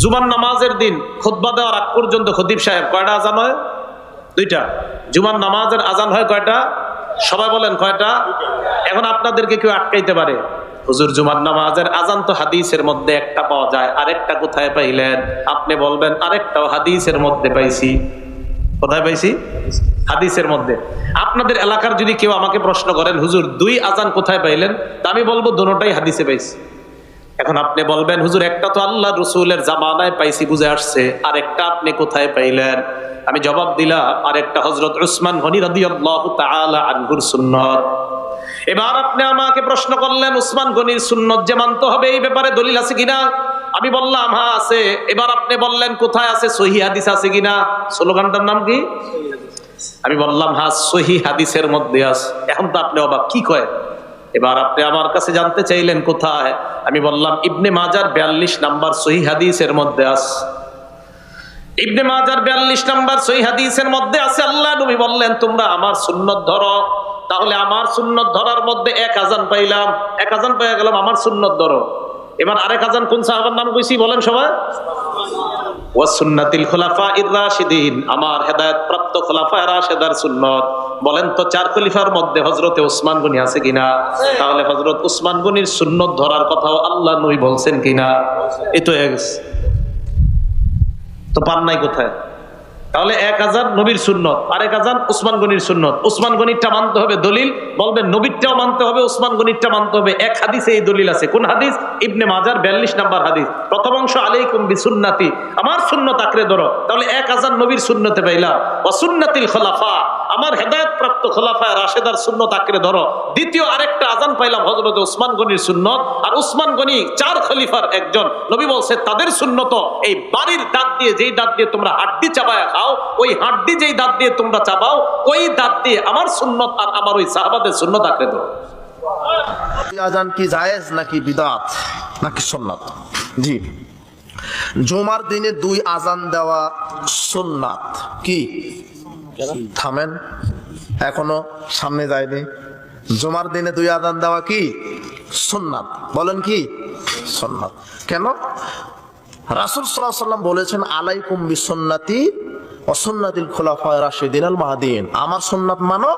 জুমার নামাজের দিন খুতবা দেওয়ার আগ পর্যন্ত খতিব সাহেব কয়টা আজান হয়? দুইটা। জুমার নামাজের আজান হয় কয়টা? সবাই বলেন কয়টা? এখন আপনাদেরকে কেউ আটকাইতে পারে, হুজুর জুমার নামাজের আজান তো হাদিসের মধ্যে একটা পাওয়া যায়, আরেকটা কোথায় পাইলেন? আপনি বলবেন আরেকটাও হাদিসের মধ্যে পাইছি। কোথায় পাইছি? হাদিসের মধ্যে। আপনাদের এলাকার যদি কেউ আমাকে প্রশ্ন করেন হুজুর দুই আজান কোথায় পাইলেন, তা আমি বলবো দুটোটাই হাদিসে পাইছি। এখন আপনি বলবেন হুজুর একটা তো আল্লাহ রসুলের জামানায় পাইছি, বুঝে আসছে, আর একটা আপনি কোথায় পাইলেন? আমি জবাব দিলাম আরেকটা হযরত উসমান গনি রাদিয়াল্লাহু তাআলা আনহুর সুন্নাত। এবার আপনি আমাকে প্রশ্ন করলেন উসমান গনির সুন্নাত যে মানতে হবে এই ব্যাপারে দলিল আছে কিনা? আমি বললাম হ্যাঁ আছে। এবার আপনি বললেন কোথায় আছে, সহিহ হাদিস আছে কিনা? স্লোগানটার নাম কি? আমি বললাম হ্যাঁ সহিহ হাদিসের মধ্যে আছে। এখন তো আপনি অবাক, কি কয়? এবার আপনি আমার কাছে জানতে চাইলেন কোথায়? আমি বললাম ইবনে মাজার 42 নাম্বার সহিহ হাদিসের মধ্যে আছে। ইবনে মাজার 42 নাম্বার সহিহ হাদিসের মধ্যে আছে। আল্লাহ নবী বললেন তোমরা আমার সুন্নাত ধরো। তাহলে আমার সুন্নাত ধরার মধ্যে এক আজান পাইলাম, এক আজান পেয়ে গেলাম, আমার সুন্নাত ধরো। এবার আরেক আজান কোন সাহাবার নাম কইছি বলেন সবাই? ওয়া সুন্নাতিল খুলাফাইর রাশিদিন, আমার হেদায়েত প্রাপ্ত খুলাফায়ে রাশিদার সুন্নাত। বলেন তো চার খলিফার মধ্যে হযরতে ওসমান গনি আছে কিনা? তাহলে হযরত ওসমান গনির সুন্নাত ধরার কথাও আল্লাহ নবী বলছেন কিনা? এই তো তো পান নাই কোথায়? তাহলে এক আজান নবীর সুন্নত, আরেক আজান ওসমান গনির সুন্নত। ওসমান গনিরটা মানতে হবে দলিল, বলবেন নবীরটাও মানতে হবে, ওসমান গনিরটা মানতে হবে। এক হাদিসে এই দলিল আছে। কোন হাদিস? ইবনে মাজার 42 নাম্বার হাদিস, প্রথম অংশ আলাইকুম বিসুন্নতি, আমার সুন্নত আঁকড়ে ধরো। তাহলে এক আজান নবীর সুন্নতে পাইলা। ওয়া সুন্নাতিল খুলাফা, আমার হেদায়েত প্রাপ্ত খুলাফায়ে রাশিদার সুন্নত আঁকড়ে ধরো। দ্বিতীয় আরেকটা আজান পাইলাম হযরত ওসমান গনির সুন্নত। আর ওসমান গনি চার খলিফার একজন, নবী বলছে তাদের সুন্নত এই বাড়ির দাঁত দিয়ে, যেই দাঁত দিয়ে তোমরা হাড্ডি চাবায়া খাও, ওই হাড্ডি যেই দাঁত দিয়ে তোমরা চাবাও, ওই দাঁত দিয়ে আমার সুন্নত আর আমার ওই সাহাবাদের সুন্নত আঁকড়ে ধরো। আজান কি জায়েজ নাকি বিদআত নাকি সুন্নাত? জি, জুমার দিনে দুই আজান দেওয়া সুন্নাত। কি? থামেন, এখনো সামনে যায়নি। জুমার দিনে দুই আজান দেওয়া কি সুন্নাত? বলেন কি সুন্নাত? কেন? রাসূল সাল্লাল্লাহু আলাইহি ওয়াসাল্লাম বলেছেন আলাইকুম বিসুন্নতি ওয়া সুন্নাতিল খুলাফায়ে রাশিদিন আল মাহদিয়িন, আমার সুন্নাত মানো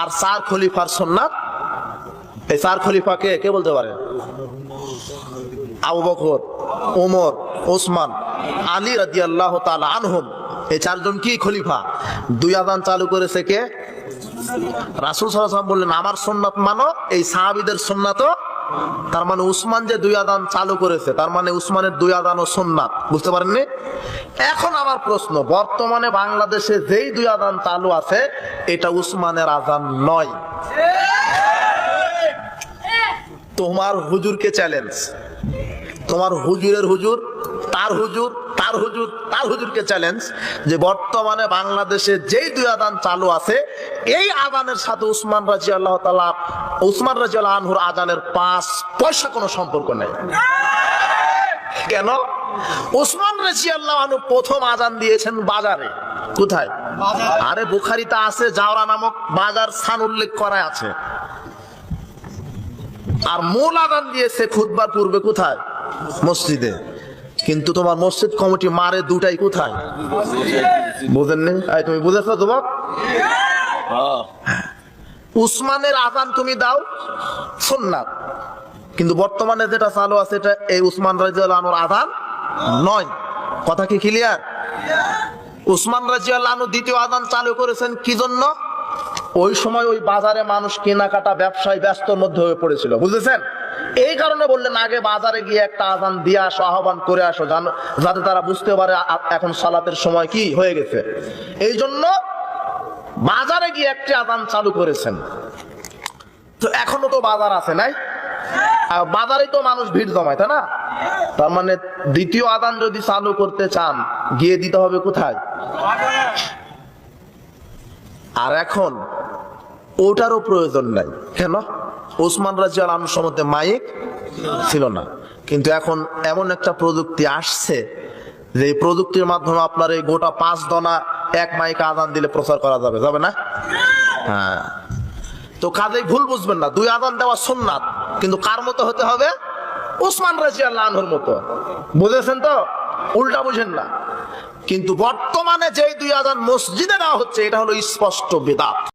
আর চার খলিফার সুন্নাত। এই চার খলিফাকে কে বলতে পারে? আবু বকর, ওমর, ওসমান, আলী রাদিয়াল্লাহু তাআলা আনহুম। এই চারজন কি খলিফা? দুই আযান চালু করেছে কে? রাসূল সাল্লাল্লাহু আলাইহি ওয়াসাল্লাম বললেন আমার সুন্নাত মানো, এই সাহাবীদের সুন্নাতও। তার মানে উসমান যে দুই আযান চালু করেছে, তার মানে উসমানের দুই আযানও সুন্নাত। বুঝতে পারেননি? এখন আমার প্রশ্ন, বর্তমানে বাংলাদেশে যেই দুই আযান চালু আছে এটা উসমানের আযান নয়। তোমার হুজুরকে চ্যালেঞ্জ, তোমার হুজুরের হুজুর, তার হুজুর, তার হুজুর, তার হুজুরকে চ্যালেঞ্জ যে বর্তমানে বাংলাদেশে যেই দুই আযান চালু আছে এই আযানের সাথে উসমান রাদিয়াল্লাহু তাআলা, উসমান রাদিয়াল্লাহু আনহুর আযানের 5 পয়সা কোনো সম্পর্ক নেই। কেন? উসমান রাদিয়াল্লাহু আনহু প্রথম আযান দিয়েছেন বাজারে। কোথায়? আরে বুখারীতে আছে, জাওরা নামক বাজার স্থান উল্লেখ করা আছে। আর মূল আযান দিয়েছে খুতবার পূর্বে কোথায়? মসজিদে। কিন্তু তোমার মসজিদ কমিটি মারে দুটাই কোথায়? বুঝেননি? তুমি বুঝেছো তোমার? উসমানের আযান তুমি দাও সুন্নাত, কিন্তু বর্তমানে যেটা চালু আছে এটা এই উসমান রাদিয়াল্লাহু আনহুর আযান নয়। কথা কি ক্লিয়ার? উসমান রাদিয়াল্লাহু আনহু দ্বিতীয় আযান চালু করেছেন কি জন্য? ওই সময় ওই বাজারে মানুষ কেনাকাটা ব্যবসায় ব্যস্তর মধ্যে হয়ে পড়েছিল, বুঝেছেন? এই কারণে বললেন আগে বাজারে গিয়ে একটা আযান দিয়ে আসো, আহ্বান করে আসো, যাতে তারা বুঝতে পারে এখন সালাতের সময় কি হয়ে গেছে। এই জন্য বাজারে গিয়ে একটি আযান চালু করেছেন। তো এখনো তো বাজার আছে নাই? বাজারে তো মানুষ ভিড় জমায়, তাই না? তার মানে দ্বিতীয় আযান যদি চালু করতে চান গিয়ে দিতে হবে কোথায়? আর এখন ওটারও প্রয়োজন নাই। কেন? ওসমান রাদিয়াল্লাহু আনহু সম্বন্ধে মাইক ছিল না, কিন্তু এখন এমন একটা প্রযুক্তি আসছে যে এই প্রযুক্তির মাধ্যমে আপনার এই গোটা 5 দনা এক মাইকে আযান দিলে প্রচার করা যাবে, যাবে না? হ্যাঁ। তো কাজেই ভুল বুঝবেন না, দুই আযান দেওয়া সুন্নাত, কিন্তু কার মতো হতে হবে? উসমান রাদিয়াল্লাহু আনহুর মতো। বুঝেছেন তো? উল্টা বুঝেন না। কিন্তু বর্তমানে যেই দুই আজান মসজিদে দেওয়া হচ্ছে এটা হলো স্পষ্ট বেদাত।